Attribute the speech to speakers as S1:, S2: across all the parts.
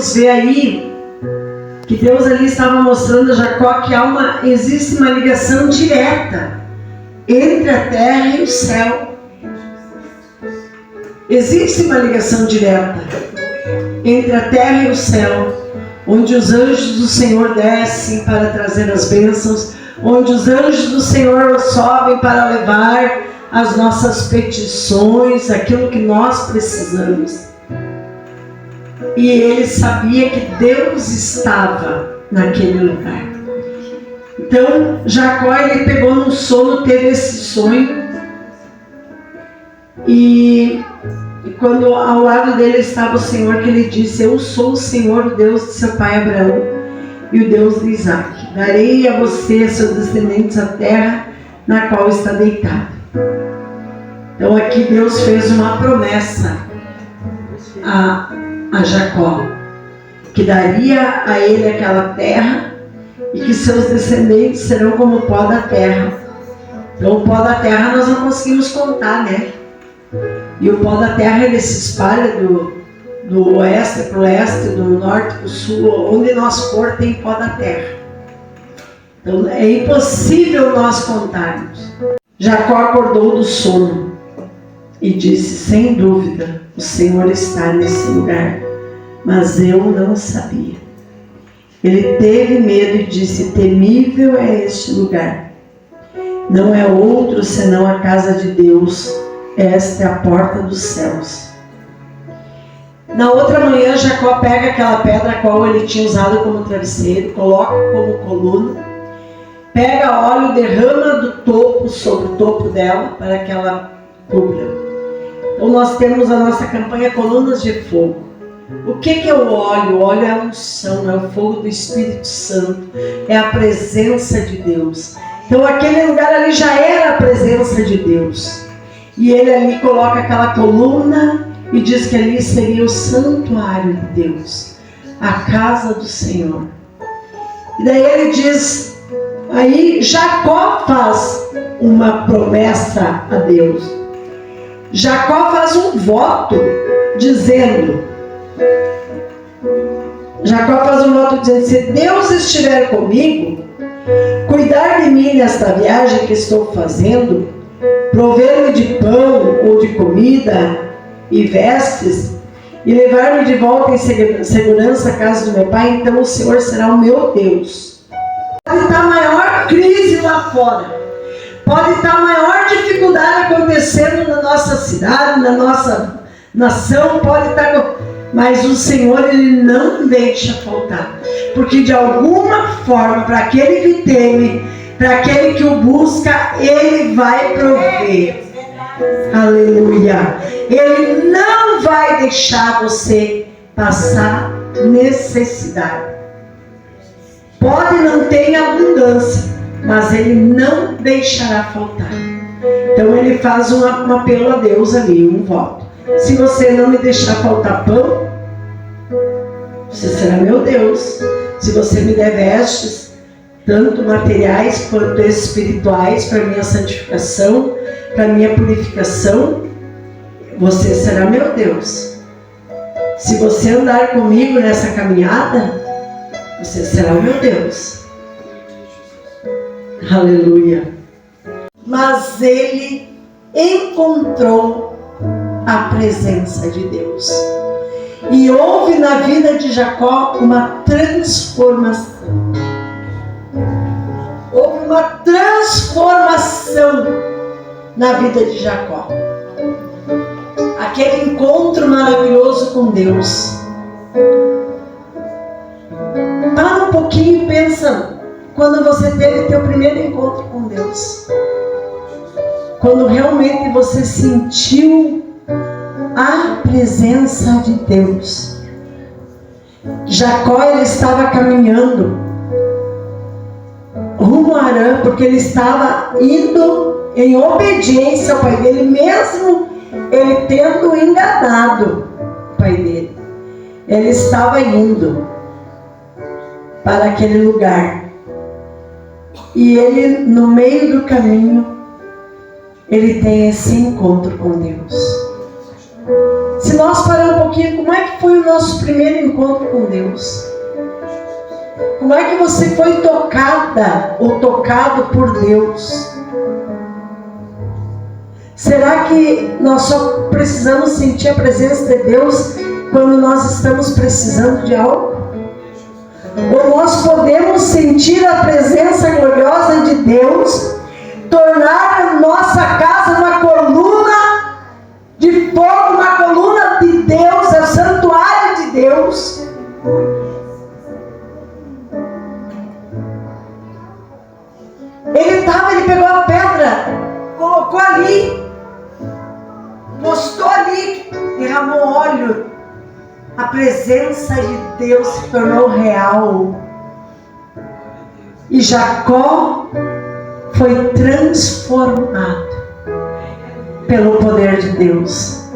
S1: podemos ver aí que Deus ali estava mostrando a Jacó que existe uma ligação direta entre a terra e o céu. Existe uma ligação direta entre a terra e o céu, onde os anjos do Senhor descem para trazer as bênçãos, onde os anjos do Senhor sobem para levar as nossas petições, aquilo que nós precisamos. E ele sabia que Deus estava naquele lugar. Então Jacó, ele pegou no sono, teve esse sonho, e quando ao lado dele estava o Senhor, que ele disse: eu sou o Senhor, o Deus de seu pai Abraão e o Deus de Isaac. Darei a você e a seus descendentes a terra na qual está deitado. Então aqui Deus fez uma promessa a Jacó, que daria a ele aquela terra e que seus descendentes serão como o pó da terra. Então o pó da terra nós não conseguimos contar, né? E o pó da terra, ele se espalha do oeste para o leste, do norte para o sul. Onde nós for tem pó da terra. Então é impossível nós contarmos. Jacó acordou do sono e disse: sem dúvida o Senhor está nesse lugar, mas eu não sabia. Ele teve medo e disse: temível é este lugar. Não é outro senão a casa de Deus. Esta é a porta dos céus. Na outra manhã, Jacó pega aquela pedra a qual ele tinha usado como travesseiro, coloca como coluna, pega óleo, derrama do topo sobre o topo dela para que ela cubra. Então nós temos a nossa campanha Colunas de Fogo. O que é o óleo? O óleo é a unção, é o fogo do Espírito Santo, é a presença de Deus. Então aquele lugar ali já era a presença de Deus. E ele ali coloca aquela coluna e diz que ali seria o santuário de Deus, a casa do Senhor. E daí ele diz, aí Jacó faz uma promessa a Deus. Jacó faz um voto dizendo, se Deus estiver comigo, cuidar de mim nesta viagem que estou fazendo, prover-me de pão ou de comida e vestes, e levar-me de volta em segurança à casa do meu pai, então o Senhor será o meu Deus. Pode estar a maior crise lá fora, pode estar a maior dificuldade acontecendo na nossa cidade, na nossa nação, pode estar, mas o Senhor, ele não deixa faltar, porque de alguma forma, para aquele que teme, para aquele que o busca, ele vai prover. Aleluia. Ele não vai deixar você passar necessidade. Pode não ter em abundância, mas ele não deixará faltar. Então ele faz um apelo a Deus ali, um voto. Se você não me deixar faltar pão, você será meu Deus. Se você me der vestes, tanto materiais quanto espirituais, para minha santificação, para minha purificação, você será meu Deus. Se você andar comigo nessa caminhada, você será o meu Deus. Aleluia. Mas ele encontrou a presença de Deus. E houve na vida de Jacó uma transformação. Houve uma transformação na vida de Jacó. Aquele encontro maravilhoso com Deus. Para um pouquinho e pensa quando você teve teu primeiro encontro com Deus. Quando realmente você sentiu a presença de Deus. Jacó, ele estava caminhando rumo a Harã, porque ele estava indo em obediência ao pai dele, mesmo ele tendo enganado o pai dele. Ele estava indo para aquele lugar. E ele, no meio do caminho, ele tem esse encontro com Deus. Se nós pararmos um pouquinho, como é que foi o nosso primeiro encontro com Deus? Como é que você foi tocada ou tocado por Deus? Será que nós só precisamos sentir a presença de Deus quando nós estamos precisando de algo? Ou nós podemos sentir a presença gloriosa de Deus, tornar a nossa casa uma coluna de fogo, uma coluna de Deus, é o santuário de Deus? Ele pegou a pedra, colocou ali, postou ali, derramou óleo. A presença de Deus se tornou real. E Jacó foi transformado pelo poder de Deus.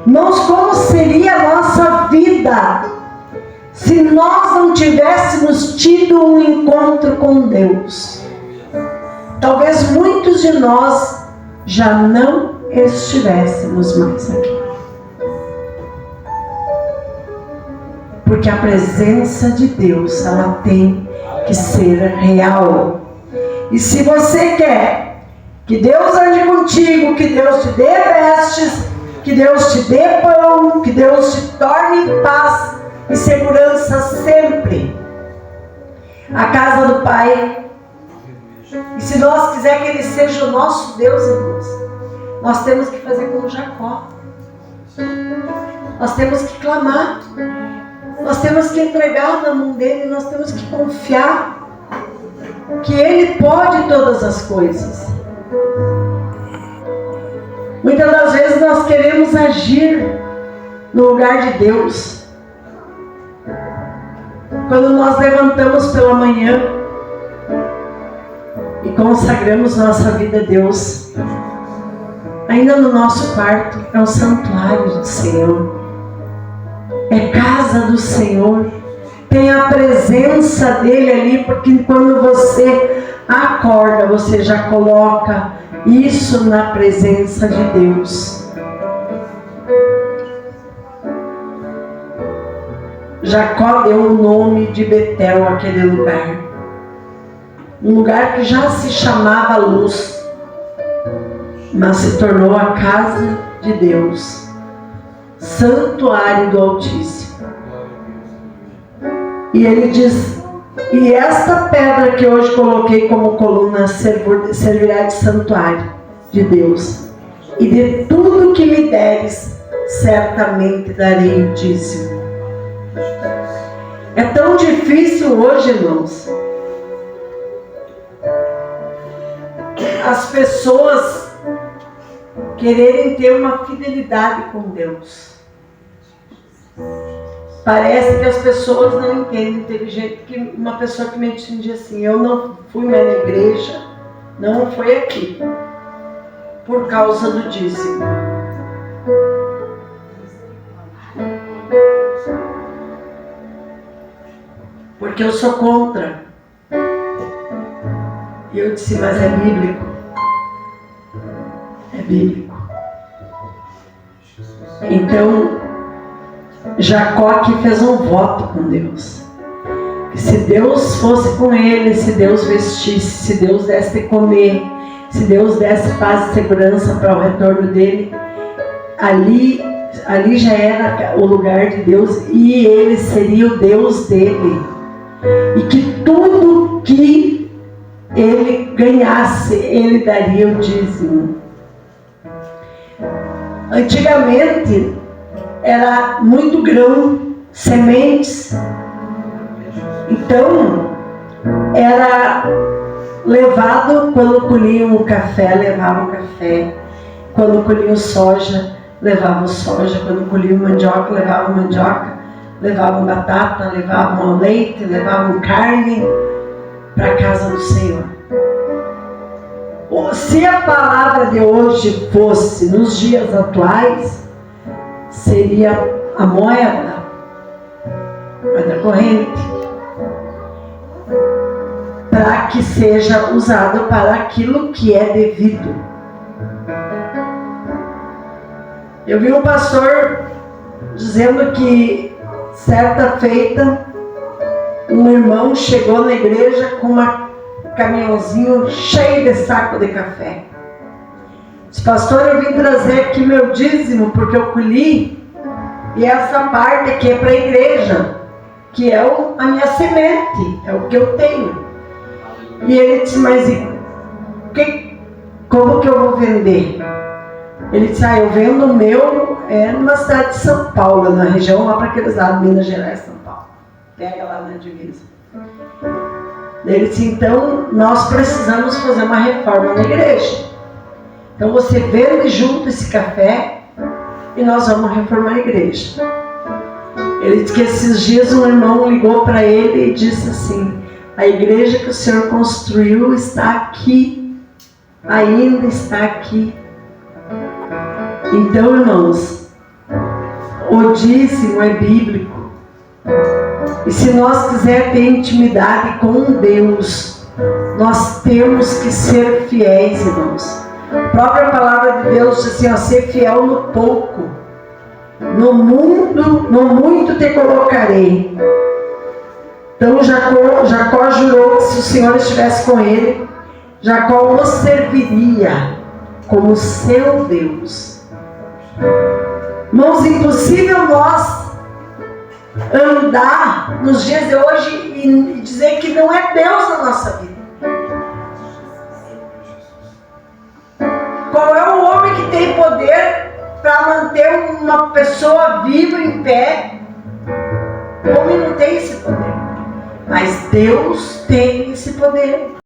S1: Irmãos, como seria a nossa vida se nós não tivéssemos tido um encontro com Deus? Talvez muitos de nós já não estivéssemos mais aqui. Porque a presença de Deus, ela tem que ser real. E se você quer que Deus ande contigo, que Deus te dê vestes, que Deus te dê pão, que Deus te torne em paz e segurança sempre, a casa do Pai. E se nós quisermos que Ele seja o nosso Deus, irmãos, nós temos que fazer como Jacó. Nós temos que clamar. Nós temos que entregar na mão dele, nós temos que confiar que Ele pode todas as coisas. Muitas das vezes nós queremos agir no lugar de Deus. Quando nós levantamos pela manhã e consagramos nossa vida a Deus, ainda no nosso quarto é o santuário do Senhor. É casa do Senhor, tem a presença dele ali, porque quando você acorda, você já coloca isso na presença de Deus. Jacó deu o nome de Betel àquele lugar, um lugar que já se chamava Luz, mas se tornou a casa de Deus, santuário do Altíssimo. E ele diz: e esta pedra que hoje coloquei como coluna servirá de santuário de Deus, e de tudo que me deres certamente darei o dízimo. É tão difícil hoje, irmãos, as pessoas quererem ter uma fidelidade com Deus. Parece que as pessoas não entendem. Teve gente que, uma pessoa que me disse um dia assim: eu não fui mais na igreja, não foi aqui, por causa do dízimo. Porque eu sou contra. E eu disse: mas é bíblico. É bíblico. Então, Jacó aqui fez um voto com Deus. Que se Deus fosse com ele, se Deus vestisse, se Deus desse de comer, se Deus desse paz e segurança para o retorno dele, ali já era o lugar de Deus e ele seria o Deus dele. E que tudo que ele ganhasse, ele daria o dízimo. Antigamente era muito grão, sementes. Então era levado, quando colhiam o café, levavam o café. Quando colhiam soja, levavam soja. Quando colhiam mandioca, levavam mandioca. Levavam batata, levavam leite, levavam carne para a casa do Senhor. Se a palavra de hoje fosse nos dias atuais, seria a moeda corrente, para que seja usado para aquilo que é devido. Eu vi um pastor dizendo que certa feita um irmão chegou na igreja com um caminhãozinho cheio de saco de café. Disse: pastor, eu vim trazer aqui meu dízimo porque eu colhi, e essa parte aqui é para a igreja, que é a minha semente, é o que eu tenho. E ele disse: mas como que eu vou vender? Ele disse: eu vendo o meu numa cidade de São Paulo, na região lá para aqueles lados, Minas Gerais, São Paulo. Pega lá na divisa. Ele disse: então nós precisamos fazer uma reforma na igreja. Então você vende junto esse café e nós vamos reformar a igreja. Ele disse que esses dias um irmão ligou para ele e disse assim: a igreja que o senhor construiu está aqui, ainda está aqui. Então, irmãos, o dízimo é bíblico. E se nós quisermos ter intimidade com Deus, nós temos que ser fiéis, irmãos. A própria palavra de Deus diz assim: ser fiel no pouco, no muito te colocarei. Então Jacó jurou que se o Senhor estivesse com ele, Jacó o serviria como seu Deus. Irmãos, impossível nós andar nos dias de hoje e dizer que não é Deus na nossa vida. Qual é o homem que tem poder para manter uma pessoa viva em pé? O homem não tem esse poder, mas Deus tem esse poder.